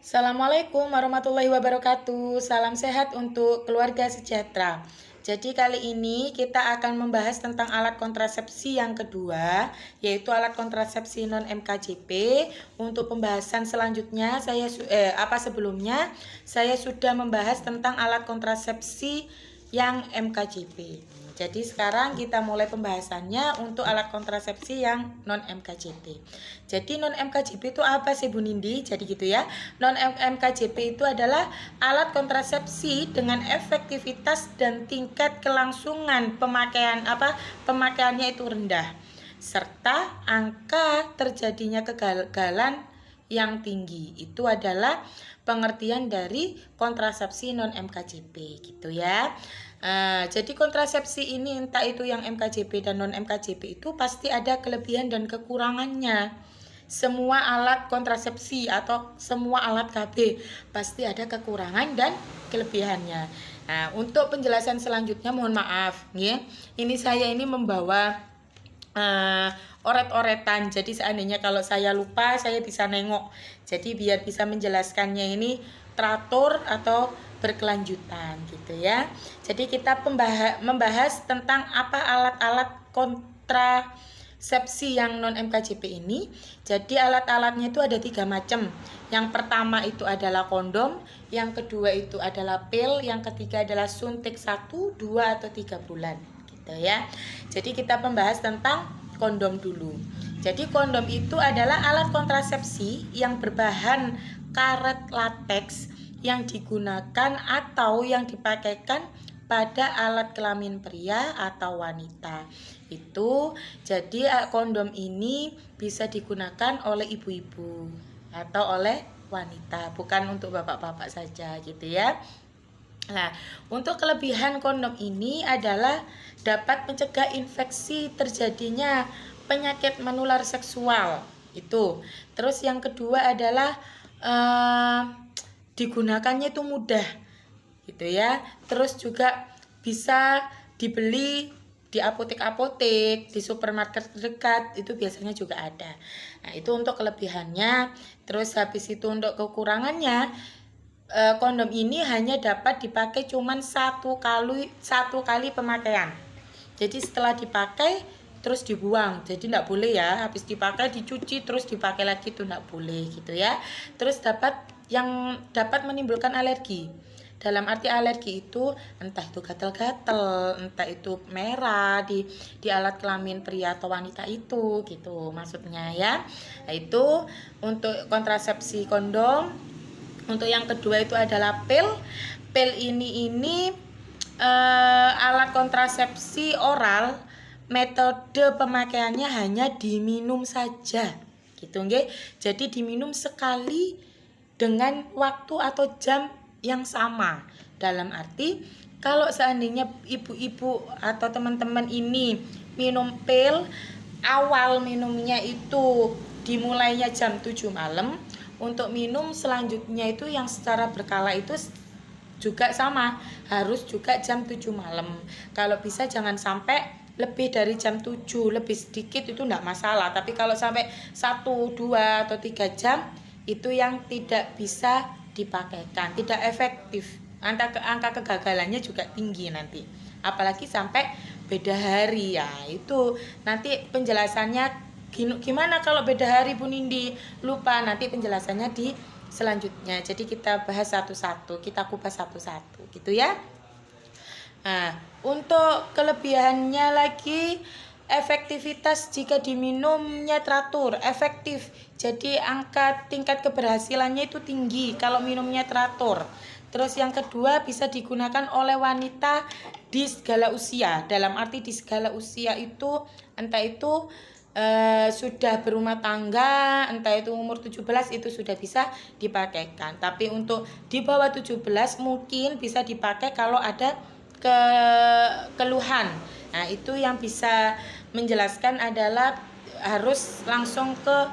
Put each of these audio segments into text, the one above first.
Assalamualaikum warahmatullahi wabarakatuh. Salam sehat untuk keluarga sejahtera. Jadi kali ini kita akan membahas tentang alat kontrasepsi yang kedua, yaitu alat kontrasepsi non MKJP. Untuk pembahasan selanjutnya sebelumnya saya sudah membahas tentang alat kontrasepsi yang MKJP. Jadi sekarang kita mulai pembahasannya untuk alat kontrasepsi yang non MKJP. Jadi non MKJP itu apa sih Bu Nindi? Jadi gitu ya. Non MKJP itu adalah alat kontrasepsi dengan efektivitas dan tingkat kelangsungan pemakaiannya itu rendah, serta angka terjadinya kegagalan yang tinggi. Itu adalah pengertian dari kontrasepsi non MKJP gitu ya. Jadi kontrasepsi ini entah itu yang MKJP dan non MKJP itu pasti ada kelebihan dan kekurangannya. Semua alat kontrasepsi atau semua alat KB pasti ada kekurangan dan kelebihannya. Nah, untuk penjelasan selanjutnya mohon maaf ya. Ini saya membawa oret-oretan. Jadi seandainya kalau saya lupa saya bisa nengok. Jadi biar bisa menjelaskannya ini teratur atau berkelanjutan gitu ya. Jadi kita membahas tentang apa alat-alat kontrasepsi yang non MKJP ini. Jadi alat-alatnya itu ada 3 macam. Yang pertama itu adalah kondom, yang kedua itu adalah pil, yang ketiga adalah suntik 1, 2 atau 3 bulan gitu ya. Jadi kita membahas tentang kondom dulu. Jadi kondom itu adalah alat kontrasepsi yang berbahan karet lateks yang digunakan atau yang dipakaikan pada alat kelamin pria atau wanita. Itu jadi kondom ini bisa digunakan oleh ibu-ibu atau oleh wanita, bukan untuk bapak-bapak saja gitu ya. Nah, untuk kelebihan kondom ini adalah dapat mencegah infeksi terjadinya penyakit menular seksual itu. Terus yang kedua adalah digunakannya itu mudah gitu ya. Terus juga bisa dibeli di apotek-apotek, di supermarket terdekat itu biasanya juga ada. Nah, itu untuk kelebihannya. Terus habis itu untuk kekurangannya, kondom ini hanya dapat dipakai cuman satu kali pemakaian. Jadi setelah dipakai terus dibuang, jadi tidak boleh ya. Habis dipakai dicuci terus dipakai lagi itu tidak boleh gitu ya. Terus dapat menimbulkan alergi. Dalam arti alergi itu entah itu gatal-gatal, entah itu merah di alat kelamin pria atau wanita itu gitu maksudnya ya. Nah, itu untuk kontrasepsi kondom. Untuk yang kedua itu adalah pil. Pil ini alat kontrasepsi oral. Metode pemakaiannya hanya diminum saja gitu nggih. Jadi diminum sekali dengan waktu atau jam yang sama. Dalam arti kalau seandainya ibu-ibu atau teman-teman ini minum pil, awal minumnya itu dimulainya jam 7 malam, untuk minum selanjutnya itu yang secara berkala itu juga sama, harus juga jam 7 malam. Kalau bisa jangan sampai lebih dari jam 7, lebih sedikit itu enggak masalah. Tapi kalau sampai 1, 2 atau 3 jam itu yang tidak bisa dipakaikan, tidak efektif. Angka kegagalannya juga tinggi nanti. Apalagi sampai beda hari ya. Itu nanti penjelasannya gimana kalau beda hari Bu Nindi? Lupa, nanti penjelasannya di selanjutnya. Jadi kita bahas satu-satu, kita kupas satu-satu gitu ya. Nah, untuk kelebihannya lagi, efektivitas jika diminumnya teratur, efektif. Jadi tingkat keberhasilannya itu tinggi kalau minumnya teratur. Terus yang kedua bisa digunakan oleh wanita di segala usia. Dalam arti di segala usia itu entah itu sudah berumah tangga, entah itu umur 17 itu sudah bisa dipakaikan. Tapi untuk di bawah 17 mungkin bisa dipakai kalau ada keluhan. Nah, itu yang bisa menjelaskan adalah harus langsung ke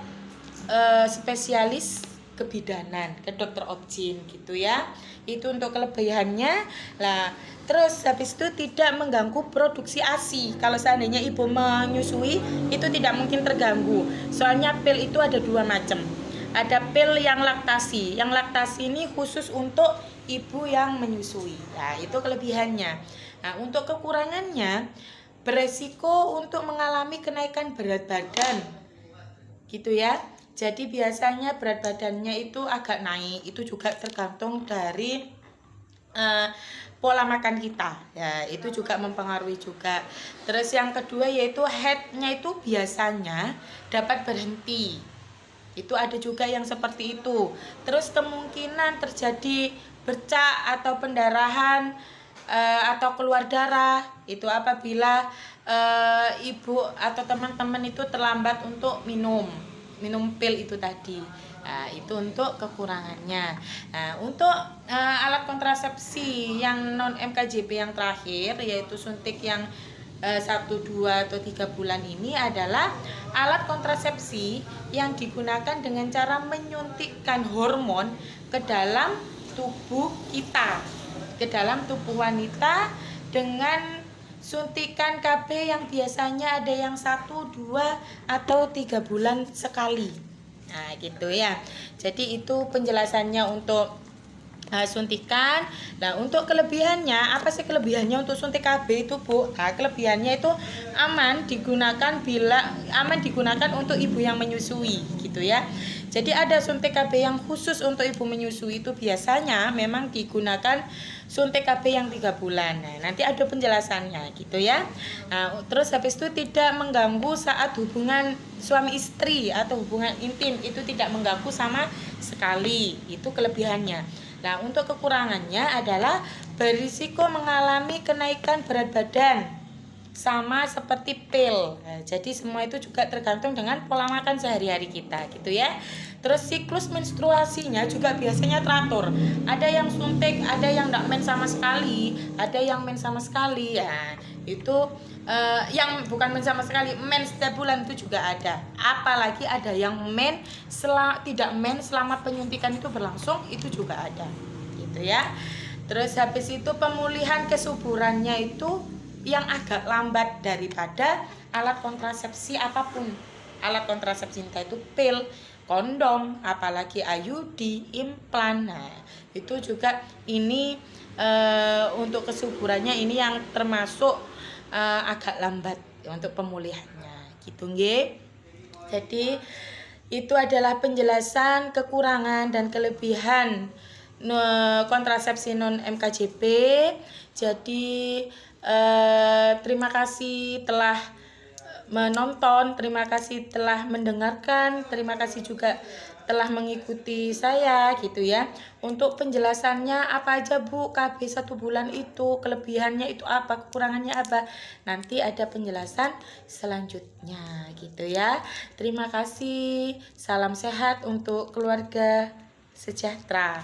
spesialis kebidanan, ke dokter obgyn gitu ya. Itu untuk kelebihannya. Lah, terus habis itu tidak mengganggu produksi ASI. Kalau seandainya ibu menyusui itu tidak mungkin terganggu. Soalnya pil itu ada 2 macam. ada pil yang laktasi. Yang laktasi ini khusus untuk ibu yang menyusui. Nah, itu kelebihannya. Nah, untuk kekurangannya beresiko untuk mengalami kenaikan berat badan. Gitu ya. Jadi biasanya berat badannya itu agak naik. Itu juga tergantung dari pola makan kita ya, itu juga mempengaruhi juga. Terus yang kedua yaitu headnya itu biasanya dapat berhenti, itu ada juga yang seperti itu. Terus kemungkinan terjadi bercak atau pendarahan atau keluar darah itu apabila ibu atau teman-teman itu terlambat untuk minum pil itu tadi. Nah, itu untuk kekurangannya. Nah, untuk alat kontrasepsi yang non MKJP yang terakhir yaitu suntik yang 1, 2 atau 3 bulan ini adalah alat kontrasepsi yang digunakan dengan cara menyuntikkan hormon ke dalam tubuh kita, ke dalam tubuh wanita dengan suntikan KB yang biasanya ada yang 1, 2 atau 3 bulan sekali. Nah gitu ya. Jadi itu penjelasannya untuk suntikan. Nah untuk kelebihannya, apa sih kelebihannya untuk suntik KB itu Bu? Nah, kelebihannya itu aman digunakan untuk ibu yang menyusui gitu ya. Jadi ada suntik KB yang khusus untuk ibu menyusui, itu biasanya memang digunakan suntik KB yang 3 bulan. Nah, nanti ada penjelasannya gitu ya. Nah, terus habis itu tidak mengganggu saat hubungan suami istri atau hubungan intim, itu tidak mengganggu sama sekali. Itu kelebihannya. Nah, untuk kekurangannya adalah berisiko mengalami kenaikan berat badan sama seperti pil. Nah, jadi semua itu juga tergantung dengan pola makan sehari-hari kita gitu ya. Terus siklus menstruasinya juga biasanya teratur. Ada yang suntik, ada yang enggak men sama sekali, ada yang men sama sekali. Ya, itu yang bukan men sama sekali, men setiap bulan itu juga ada. Apalagi ada yang men tidak men selama penyuntikan itu berlangsung, itu juga ada. Gitu ya. Terus habis itu pemulihan kesuburannya itu yang agak lambat daripada alat kontrasepsi apapun. Alat kontrasepsi entah itu pil, kondom, apalagi IUD, implan. Nah, itu juga ini untuk kesuburannya ini yang termasuk agak lambat untuk pemulihannya. Gitu nggih. Jadi itu adalah penjelasan kekurangan dan kelebihan kontrasepsi non MKJP. Jadi terima kasih telah menonton, terima kasih telah mendengarkan, terima kasih juga telah mengikuti saya gitu ya. Untuk penjelasannya apa aja Bu, KB 1 bulan itu kelebihannya itu apa, kekurangannya apa, nanti ada penjelasan selanjutnya gitu ya. Terima kasih, salam sehat untuk keluarga sejahtera.